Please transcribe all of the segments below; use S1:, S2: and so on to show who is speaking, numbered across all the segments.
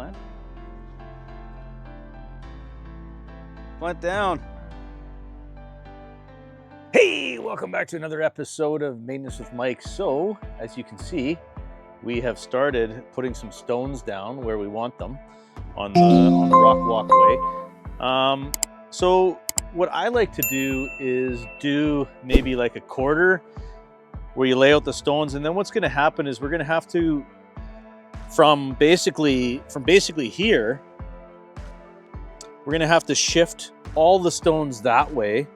S1: plant. Plant down. Hey, welcome back to another episode of Maintenance with Mike. So, as you can see, we have started putting some stones down where we want them on the Rock Walkway. So what I like to do is do maybe like a quarter where you lay out the stones, and then what's going to happen is we're going to have to from basically here, we're going to have to shift all the stones that way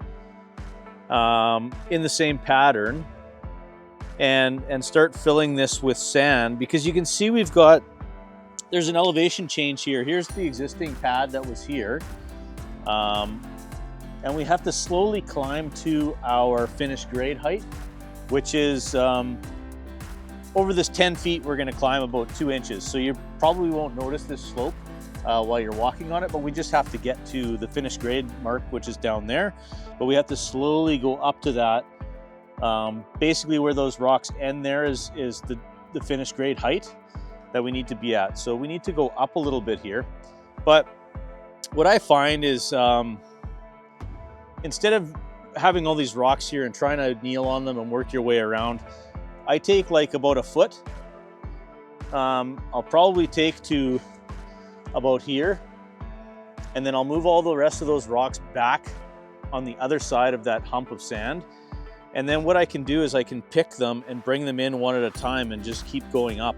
S1: in the same pattern and start filling this with sand, because you can see there's an elevation change here. Here's the existing pad that was here, and we have to slowly climb to our finished grade height, which is over this 10 feet we're going to climb about 2 inches. So you probably won't notice this slope while you're walking on it, but we just have to get to the finished grade mark, which is down there. But we have to slowly go up to that. Basically where those rocks end there is the finished grade height that we need to be at. So we need to go up a little bit here. But what I find is instead of having all these rocks here and trying to kneel on them and work your way around, I take like about a foot. I'll probably take to about here, and then I'll move all the rest of those rocks back on the other side of that hump of sand. And then what I can do is I can pick them and bring them in one at a time and just keep going up.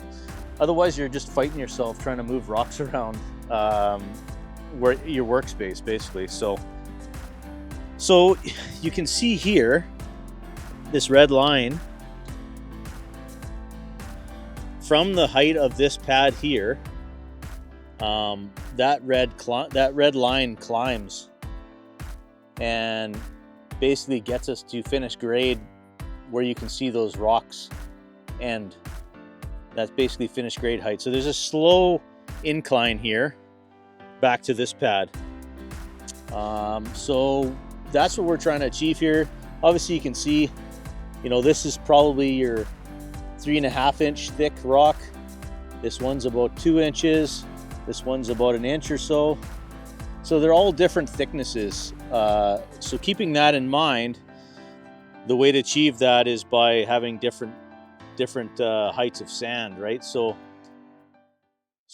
S1: Otherwise you're just fighting yourself trying to move rocks around where your workspace basically. So you can see here this red line from the height of this pad here. That red line climbs and basically gets us to finished grade where you can see those rocks end. That's basically finished grade height. So there's a slow incline here back to this pad. So that's what we're trying to achieve here. Obviously you can see, this is probably your 3.5 inch thick rock. This one's about 2 inches. This one's about 1 inch or so. So they're all different thicknesses. So keeping that in mind, the way to achieve that is by having different heights of sand, right? So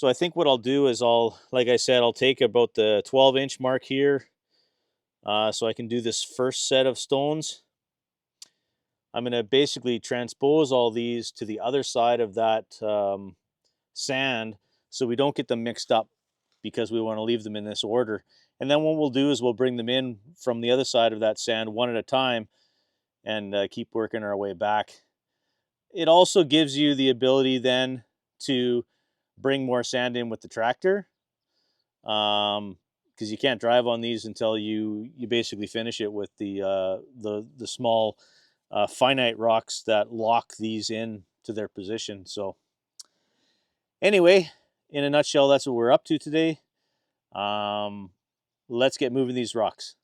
S1: I think what I'll do is like I said, I'll take about the 12 inch mark here. So I can do this first set of stones. I'm going to basically transpose all these to the other side of that sand so we don't get them mixed up, because we want to leave them in this order. And then what we'll do is we'll bring them in from the other side of that sand one at a time and keep working our way back. It also gives you the ability then to bring more sand in with the tractor, because you can't drive on these until you basically finish it with the small finite rocks that lock these in to their position. So anyway, in a nutshell, that's what we're up to today. Let's get moving these rocks.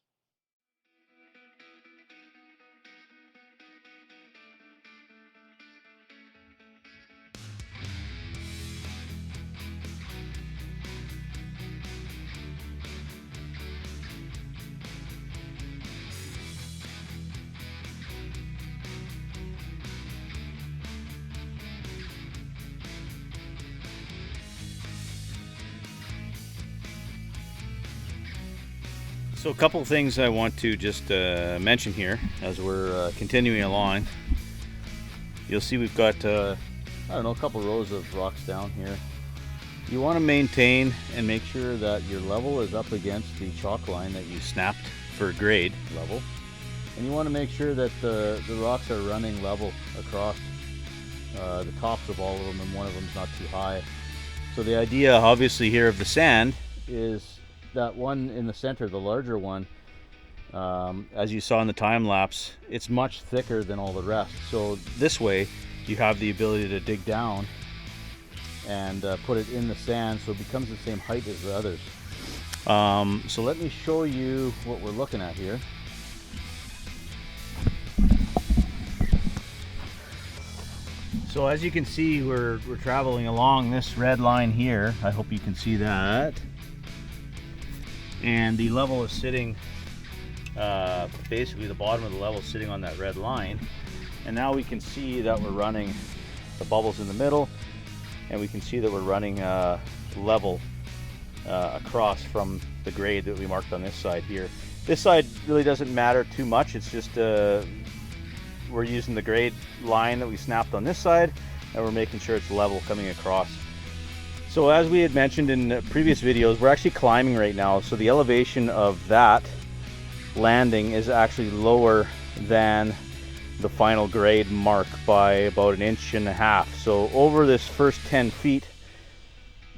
S1: So a couple of things I want to just mention here as we're continuing along. You'll see we've got, a couple rows of rocks down here. You want to maintain and make sure that your level is up against the chalk line that you snapped for grade level. And you want to make sure that the rocks are running level across the tops of all of them, and one of them is not too high. So the idea obviously here of the sand is that one in the center, the larger one, as you saw in the time lapse, it's much thicker than all the rest. So this way you have the ability to dig down and put it in the sand so it becomes the same height as the others. So let me show you what we're looking at here. So as you can see, we're traveling along this red line here. I hope you can see that. And the level is sitting, basically the bottom of the level is sitting on that red line. And now we can see that we're running the bubbles in the middle, and we can see that we're running level across from the grade that we marked on this side here. This side really doesn't matter too much. It's just we're using the grade line that we snapped on this side, and we're making sure it's level coming across. So as we had mentioned in previous videos, we're actually climbing right now. So the elevation of that landing is actually lower than the final grade mark by about 1.5 inches. So over this first 10 feet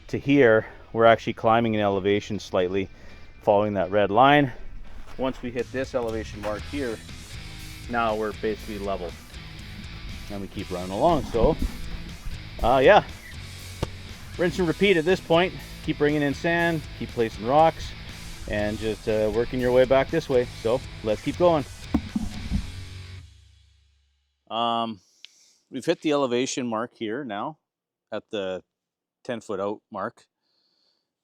S1: to here, we're actually climbing in elevation slightly, following that red line. Once we hit this elevation mark here, now we're basically level, and we keep running along. So yeah, rinse and repeat at this point. Keep bringing in sand, keep placing rocks, and just working your way back this way. So let's keep going. We've hit the elevation mark here now at the 10-foot out mark.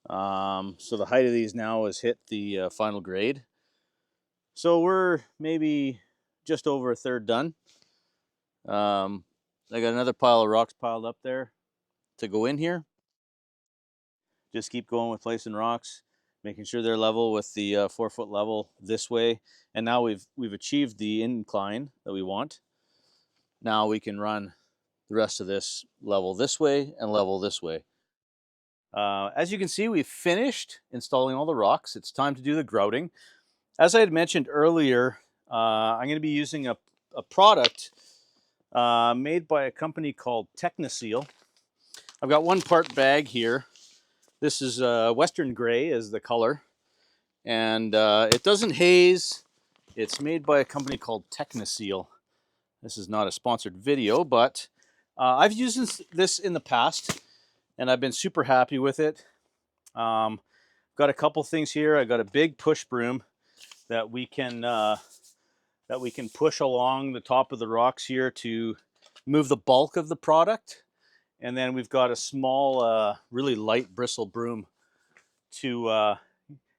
S1: So the height of these now has hit the final grade. So we're maybe just over 1/3 done. I got another pile of rocks piled up there to go in here. Just keep going with placing rocks, making sure they're level with the 4-foot level this way. And now we've achieved the incline that we want. Now we can run the rest of this level this way and level this way. As you can see, we've finished installing all the rocks. It's time to do the grouting. As I had mentioned earlier, I'm going to be using a product made by a company called Techniseal. I've got 1-part bag here. This is Western Gray is the color, and it doesn't haze. It's made by a company called Techniseal. This is not a sponsored video, but I've used this in the past, and I've been super happy with it. Got a couple things here. I got a big push broom that we can push along the top of the rocks here to move the bulk of the product. And then we've got a small, really light bristle broom to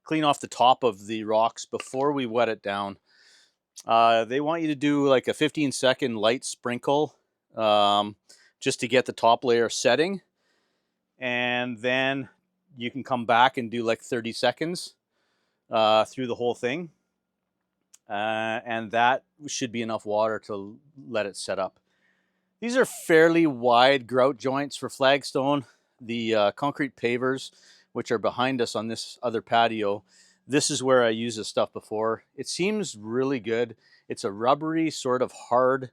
S1: clean off the top of the rocks before we wet it down. They want you to do like a 15-second light sprinkle just to get the top layer setting. And then you can come back and do like 30 seconds through the whole thing. And that should be enough water to let it set up. These are fairly wide grout joints for flagstone. The concrete pavers, which are behind us on this other patio, this is where I used this stuff before. It seems really good. It's a rubbery, sort of hard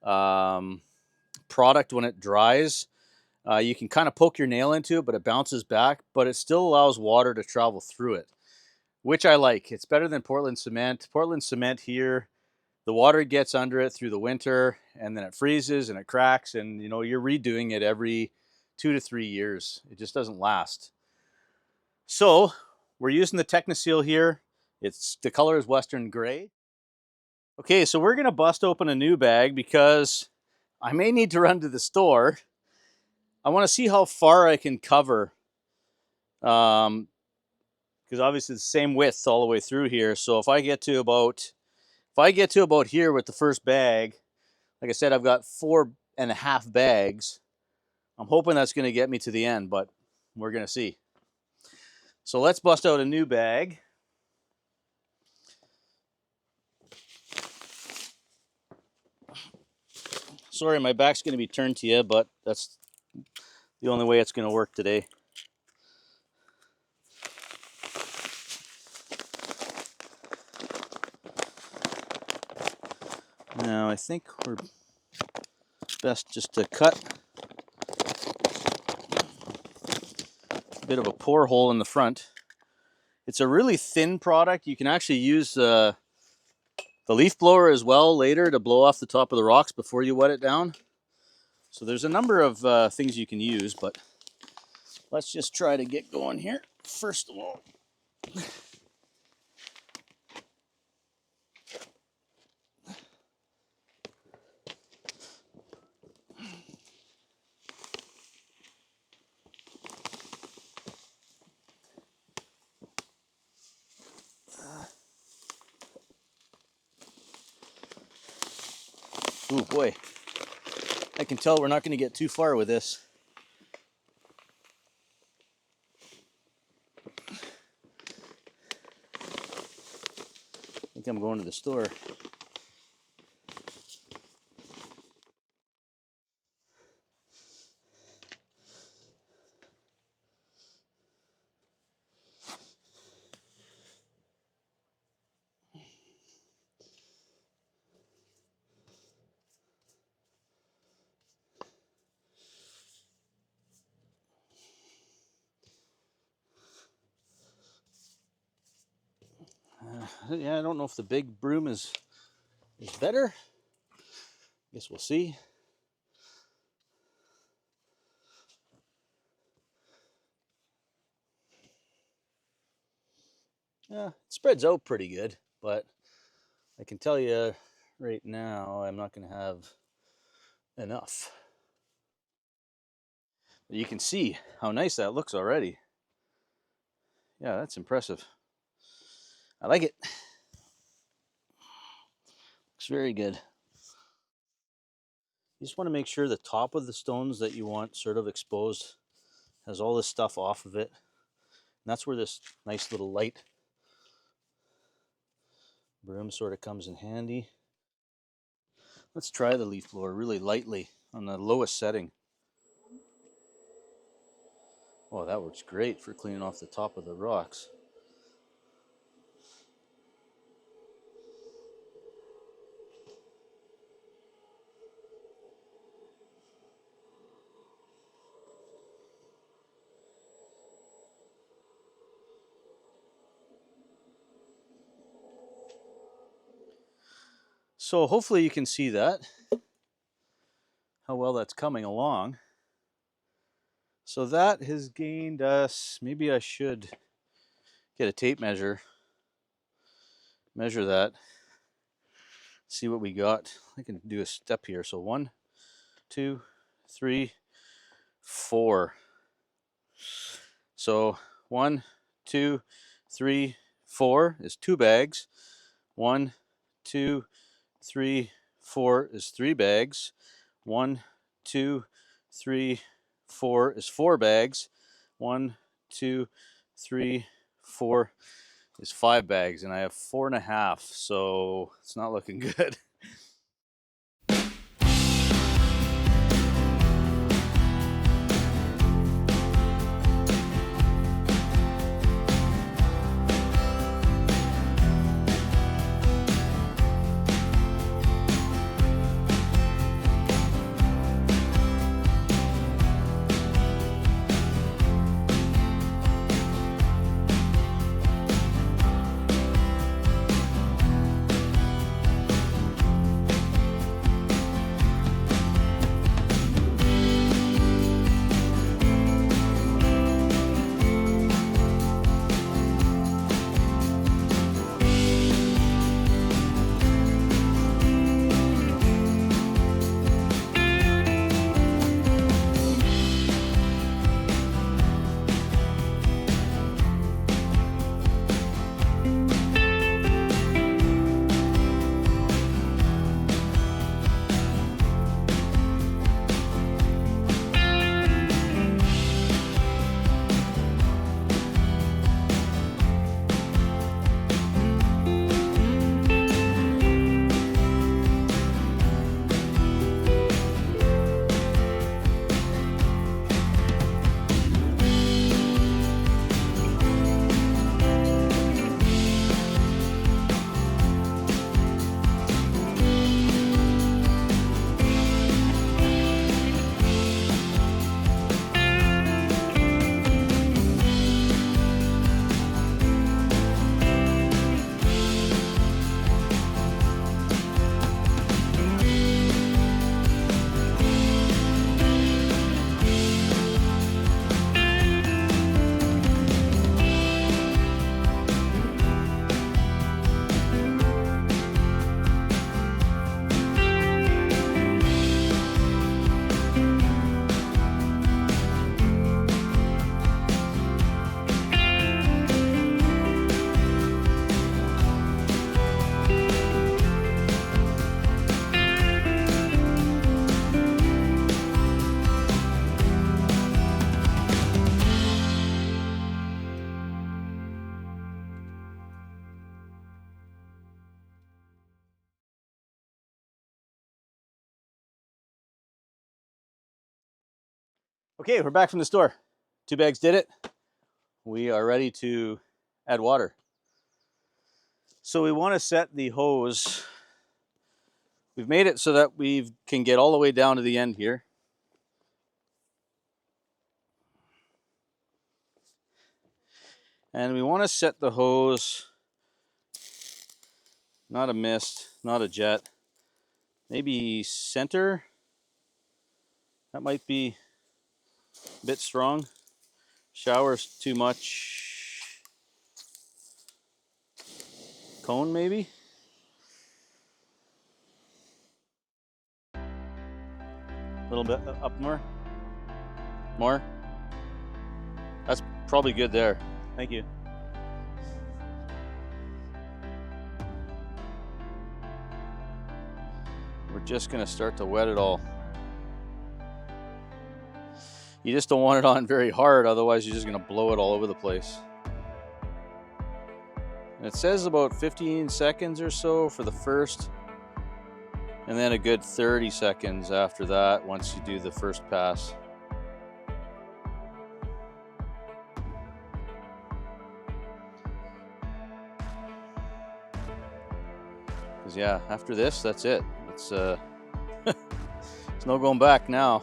S1: product when it dries. You can kind of poke your nail into it, but it bounces back, but it still allows water to travel through it, which I like. It's better than Portland cement. Portland cement here, the water gets under it through the winter, and then it freezes and it cracks, and you're redoing it every 2 to 3 years. It just doesn't last. So we're using the Techniseal here. The color is Western Gray. Okay, so we're gonna bust open a new bag because I may need to run to the store. I want to see how far I can cover, because obviously it's the same width all the way through here. So if I get to about here with the first bag, like I said, I've got 4.5 bags. I'm hoping that's going to get me to the end, but we're going to see. So let's bust out a new bag. Sorry, my back's going to be turned to you, but that's the only way it's going to work today. Now I think we're best just to cut a bit of a pore hole in the front. It's a really thin product. You can actually use the leaf blower as well later to blow off the top of the rocks before you wet it down. So there's a number of things you can use, but let's just try to get going here first of all. Ooh boy, I can tell we're not going to get too far with this. I think I'm going to the store. Yeah, I don't know if the big broom is better. Guess we'll see. Yeah, it spreads out pretty good, but I can tell you right now I'm not going to have enough. You can see how nice that looks already. Yeah, that's impressive. I like it. Looks very good. You just want to make sure the top of the stones that you want sort of exposed has all this stuff off of it. And that's where this nice little light broom sort of comes in handy. Let's try the leaf blower really lightly on the lowest setting. Oh, that works great for cleaning off the top of the rocks. So hopefully you can see that, how well that's coming along. So that has gained us, maybe I should get a tape measure, measure that, see what we got. I can do a step here. So 1, 2, 3, 4. So 1, 2, 3, 4 is 2 bags. 1, 2, 3, 4 is 3 bags. 1, 2, 3, 4 is 4 bags. 1, 2, 3, 4 is 5 bags, and I have 4.5, so it's not looking good. Okay, we're back from the store. 2 bags did it. We are ready to add water. So we want to set the hose. We've made it so that we can get all the way down to the end here. And we want to set the hose, not a mist, not a jet, maybe center. That might be a bit strong. Shower's too much. Cone maybe? A little bit up more? More? That's probably good there. Thank you. We're just gonna start to wet it all. You just don't want it on very hard, otherwise you're just gonna blow it all over the place. And it says about 15 seconds or so for the first, and then a good 30 seconds after that once you do the first pass. Because yeah, after this, that's it. It's there's no going back now.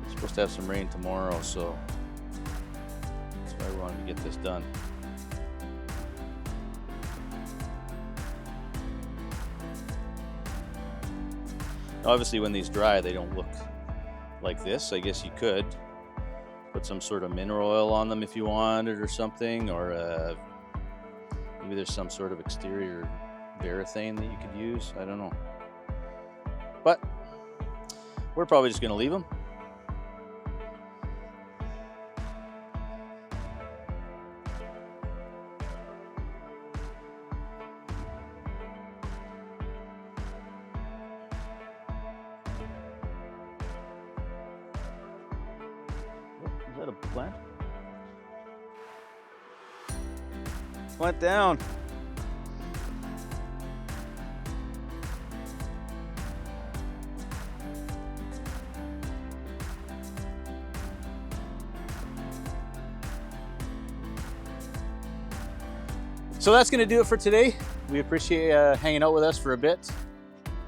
S1: Supposed to have some rain tomorrow, so that's why we wanted to get this done. Obviously when these dry, they don't look like this. I guess you could put some sort of mineral oil on them if you wanted or something, or maybe there's some sort of exterior varathane that you could use. I don't know. But we're probably just gonna leave them. Is that a plant? Went down. So that's going to do it for today. We appreciate hanging out with us for a bit.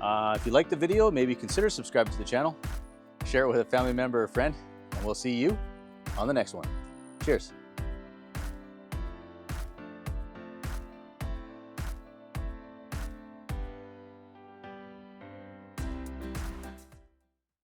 S1: If you liked the video, maybe consider subscribing to the channel. Share it with a family member or friend, and we'll see you on the next one. Cheers.